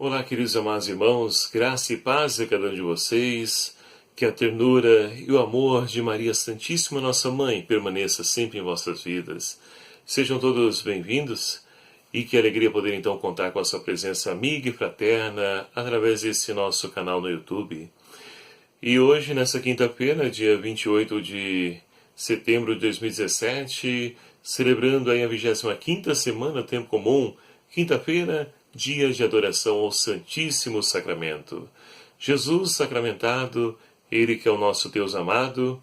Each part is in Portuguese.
Olá, queridos amados irmãos, graça e paz a cada um de vocês, que a ternura e o amor de Maria Santíssima, nossa Mãe, permaneça sempre em vossas vidas. Sejam todos bem-vindos e que alegria poder então contar com a sua presença amiga e fraterna através desse nosso canal no YouTube. E hoje, nessa quinta-feira, dia 28 de setembro de 2017, celebrando aí a 25ª semana, Tempo Comum, quinta-feira, dia de adoração ao Santíssimo Sacramento. Jesus sacramentado, Ele que é o nosso Deus amado,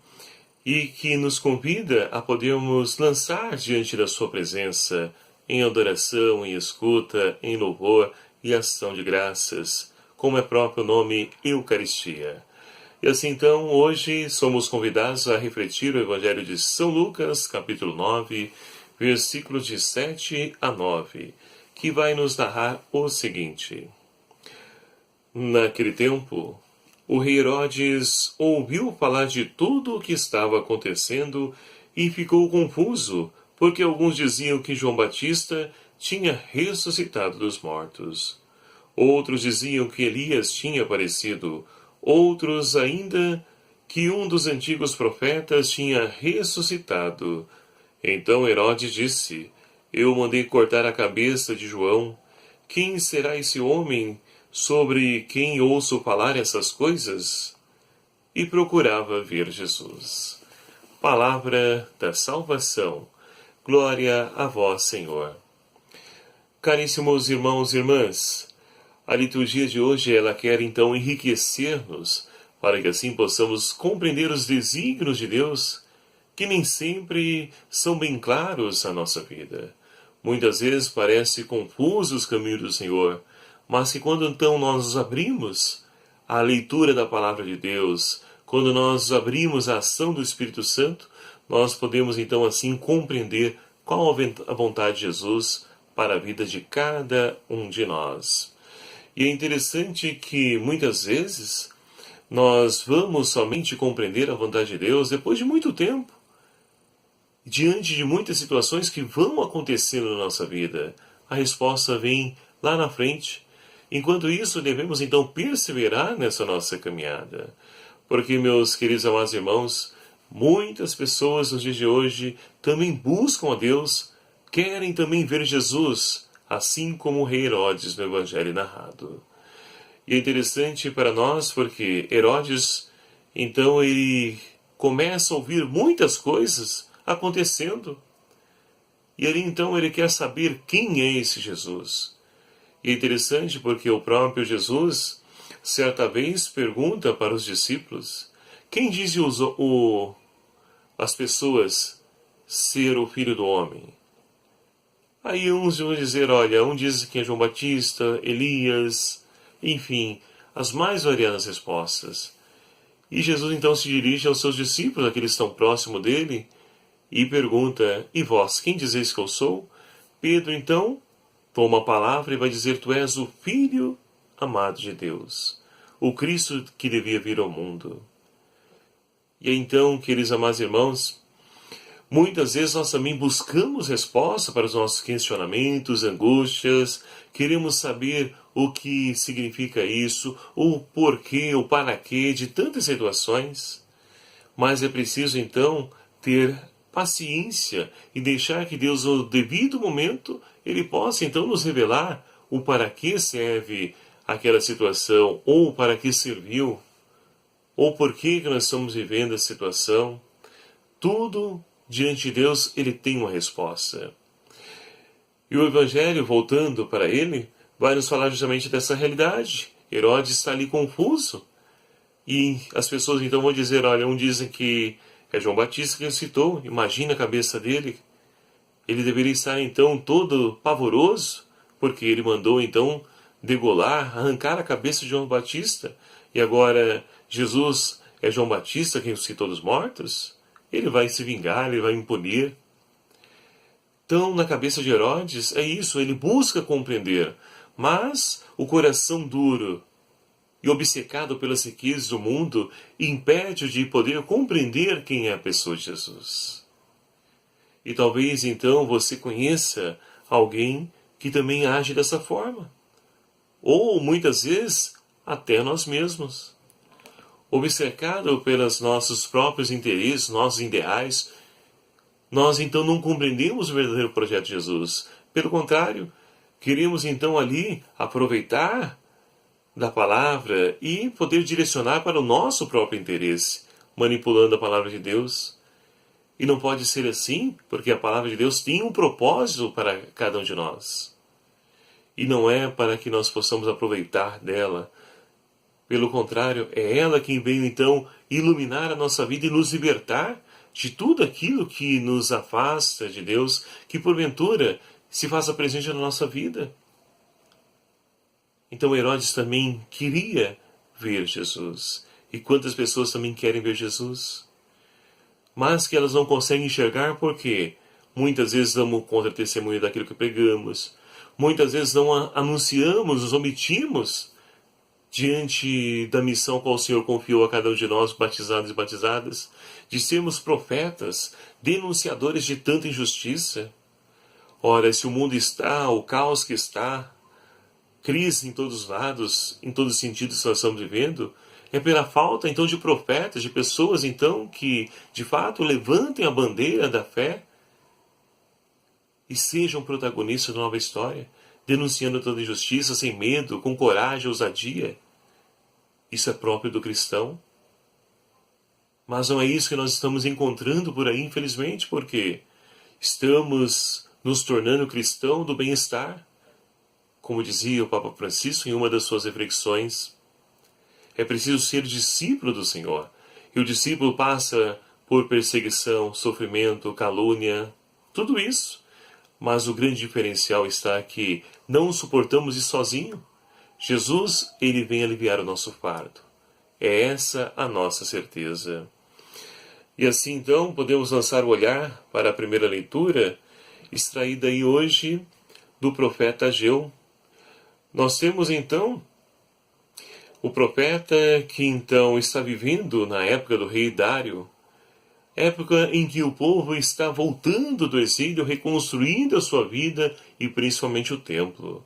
e que nos convida a podermos lançar diante da sua presença, em adoração, em escuta, em louvor e ação de graças, como é próprio o nome Eucaristia. E assim então, hoje somos convidados a refletir o Evangelho de São Lucas, capítulo 9, versículos de 7 a 9, que vai nos narrar o seguinte. Naquele tempo, o rei Herodes ouviu falar de tudo o que estava acontecendo e ficou confuso, porque alguns diziam que João Batista tinha ressuscitado dos mortos. Outros diziam que Elias tinha aparecido, outros ainda que um dos antigos profetas tinha ressuscitado. Então Herodes disse: Eu mandei cortar a cabeça de João. Quem será esse homem sobre quem ouço falar essas coisas? E procurava ver Jesus. Palavra da salvação. Glória a vós, Senhor. Caríssimos irmãos e irmãs, a liturgia de hoje ela quer então enriquecer-nos para que assim possamos compreender os desígnios de Deus que nem sempre são bem claros na nossa vida. Muitas vezes parece confuso os caminhos do Senhor, mas que quando então nós nos abrimos à leitura da Palavra de Deus, quando nós abrimos a ação do Espírito Santo, nós podemos então assim compreender qual a vontade de Jesus para a vida de cada um de nós. E é interessante que muitas vezes nós vamos somente compreender a vontade de Deus depois de muito tempo, diante de muitas situações que vão acontecendo na nossa vida. A resposta vem lá na frente. Enquanto isso, devemos então perseverar nessa nossa caminhada. Porque, meus queridos amados irmãos, muitas pessoas nos dias de hoje também buscam a Deus, querem também ver Jesus, assim como o rei Herodes no Evangelho narrado. E é interessante para nós porque Herodes, então, ele começa a ouvir muitas coisas acontecendo. E ali então ele quer saber quem é esse Jesus. E é interessante porque o próprio Jesus, certa vez, pergunta para os discípulos: quem dizem as pessoas ser o Filho do Homem? Aí uns vão dizer, olha, um diz que é João Batista, Elias, enfim, as mais variadas respostas. E Jesus então se dirige aos seus discípulos, aqueles que estão próximos dele, e pergunta, e vós, quem dizeis que eu sou? Pedro então toma a palavra e vai dizer, tu és o Filho amado de Deus, o Cristo que devia vir ao mundo. E então, queridos amados irmãos, muitas vezes nós também buscamos resposta para os nossos questionamentos, angústias, queremos saber o que significa isso, o porquê, o para quê de tantas situações. Mas é preciso então ter paciência e deixar que Deus, no devido momento, Ele possa então nos revelar o para que serve aquela situação, ou para que serviu, ou por que nós estamos vivendo a situação. Tudo diante de Deus, Ele tem uma resposta. E o Evangelho, voltando para ele, vai nos falar justamente dessa realidade. Herodes está ali confuso. E as pessoas então vão dizer, olha, um dizem que é João Batista que ressuscitou, imagina a cabeça dele. Ele deveria estar então todo pavoroso, porque ele mandou então degolar, arrancar a cabeça de João Batista. E agora Jesus é João Batista quem ressuscitou dos mortos? Ele vai se vingar, ele vai me punir. Então, na cabeça de Herodes, é isso, ele busca compreender, mas o coração duro e obcecado pelas riquezas do mundo impede de poder compreender quem é a pessoa de Jesus. E talvez então você conheça alguém que também age dessa forma. ou muitas vezes até nós mesmos. Obcecado pelos nossos próprios interesses, nossos ideais, nós então não compreendemos o verdadeiro projeto de Jesus. Pelo contrário, queremos então ali aproveitar da palavra e poder direcionar para o nosso próprio interesse, manipulando a palavra de Deus. E não pode ser assim, porque a palavra de Deus tem um propósito para cada um de nós. E não é para que nós possamos aproveitar dela. Pelo contrário, é ela quem veio então iluminar a nossa vida e nos libertar de tudo aquilo que nos afasta de Deus, que porventura se faça presente na nossa vida. Então Herodes também queria ver Jesus. E quantas pessoas também querem ver Jesus? Mas que elas não conseguem enxergar porque muitas vezes damos contra-testemunho daquilo que pregamos, muitas vezes não anunciamos, nos omitimos diante da missão qual o Senhor confiou a cada um de nós, batizados e batizadas, de sermos profetas, denunciadores de tanta injustiça. Ora, se o mundo está, o caos que está, crise em todos os lados, em todos os sentidos que nós estamos vivendo, é pela falta então de profetas, de pessoas então que de fato levantem a bandeira da fé e sejam protagonistas da nova história, denunciando toda injustiça sem medo, com coragem, ousadia. Isso é próprio do cristão. Mas não é isso que nós estamos encontrando por aí, infelizmente, porque estamos nos tornando cristão do bem-estar. Como dizia o Papa Francisco em uma das suas reflexões, é preciso ser discípulo do Senhor. E o discípulo passa por perseguição, sofrimento, calúnia, tudo isso. Mas o grande diferencial está que não suportamos isso sozinho. Jesus, ele vem aliviar o nosso fardo. É essa a nossa certeza. E assim então podemos lançar o olhar para a primeira leitura, extraída aí hoje do profeta Ageu. Nós temos então o profeta que então está vivendo na época do rei Dário, época em que o povo está voltando do exílio, reconstruindo a sua vida e principalmente o templo.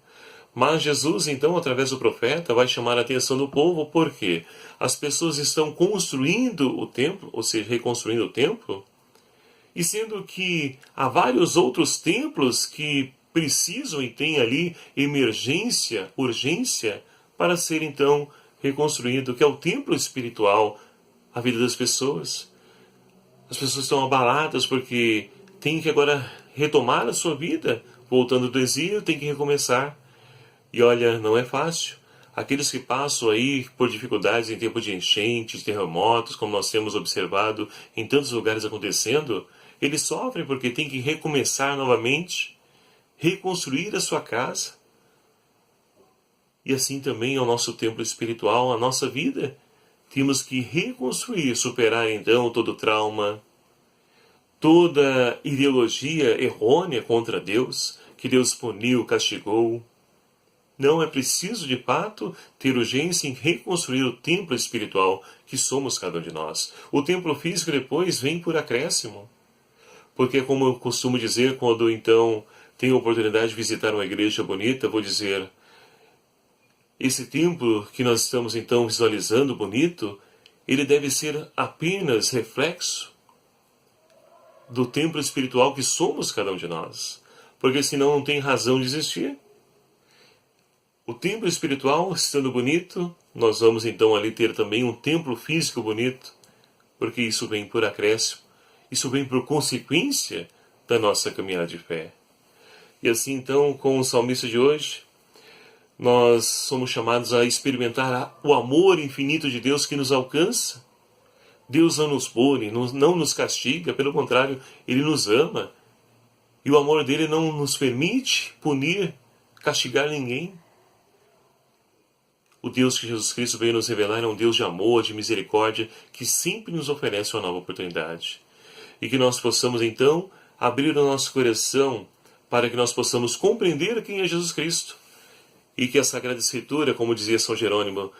Mas Jesus, então, através do profeta, vai chamar a atenção do povo porque as pessoas estão construindo o templo, ou seja, reconstruindo o templo, e sendo que há vários outros templos que precisam e têm ali emergência, urgência, para ser então reconstruído, que é o templo espiritual, a vida das pessoas. As pessoas estão abaladas porque têm que agora retomar a sua vida, voltando do exílio, tem que recomeçar. E olha, não é fácil. Aqueles que passam aí por dificuldades em tempo de enchentes, terremotos, como nós temos observado em tantos lugares acontecendo, eles sofrem porque têm que recomeçar novamente, reconstruir a sua casa. E assim também é o nosso templo espiritual, a nossa vida. Temos que reconstruir, superar então todo trauma, toda ideologia errônea contra Deus, que Deus puniu, castigou. Não é preciso, de fato, ter urgência em reconstruir o templo espiritual que somos cada um de nós. O templo físico depois vem por acréscimo. Porque, como eu costumo dizer, quando então tenho a oportunidade de visitar uma igreja bonita, vou dizer, esse templo que nós estamos então visualizando bonito, ele deve ser apenas reflexo do templo espiritual que somos cada um de nós. Porque senão não tem razão de existir. O templo espiritual, estando bonito, nós vamos então ali ter também um templo físico bonito, porque isso vem por acréscimo, isso vem por consequência da nossa caminhada de fé. E assim então, com o salmista de hoje, nós somos chamados a experimentar o amor infinito de Deus que nos alcança. Deus não nos pune, não nos castiga, pelo contrário, Ele nos ama. E o amor dele não nos permite punir, castigar ninguém. O Deus que Jesus Cristo veio nos revelar é um Deus de amor, de misericórdia, que sempre nos oferece uma nova oportunidade. E que nós possamos, então, abrir o nosso coração para que nós possamos compreender quem é Jesus Cristo. E que a Sagrada Escritura, como dizia São Jerônimo,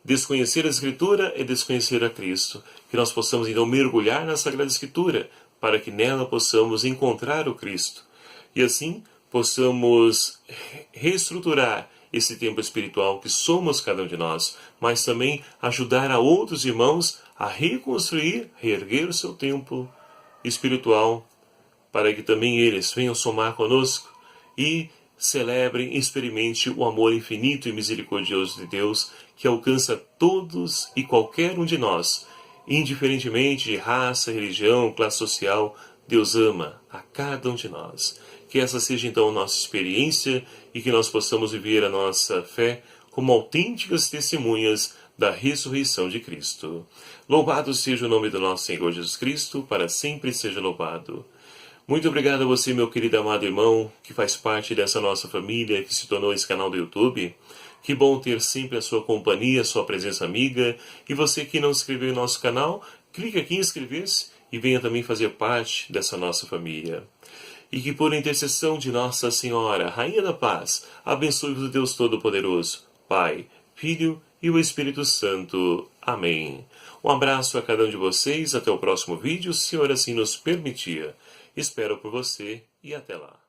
desconhecer a Escritura é desconhecer a Cristo. Que nós possamos, então, mergulhar na Sagrada Escritura, para que nela possamos encontrar o Cristo. E assim, possamos reestruturar esse templo espiritual que somos cada um de nós, mas também ajudar a outros irmãos a reconstruir, reerguer o seu templo espiritual, para que também eles venham somar conosco e celebrem, experimente o amor infinito e misericordioso de Deus que alcança todos e qualquer um de nós, indiferentemente de raça, religião, classe social. Deus ama a cada um de nós. Que essa seja então a nossa experiência e que nós possamos viver a nossa fé como autênticas testemunhas da ressurreição de Cristo. Louvado seja o nome do nosso Senhor Jesus Cristo, para sempre seja louvado. Muito obrigado a você, meu querido amado irmão, que faz parte dessa nossa família, que se tornou esse canal do YouTube. Que bom ter sempre a sua companhia, a sua presença amiga. E você que não se inscreveu em nosso canal, clique aqui em inscrever-se e venha também fazer parte dessa nossa família. E que por intercessão de Nossa Senhora, Rainha da Paz, abençoe-vos o Deus Todo-Poderoso, Pai, Filho e o Espírito Santo. Amém. Um abraço a cada um de vocês, até o próximo vídeo, se o Senhor assim nos permitir. Espero por você e até lá.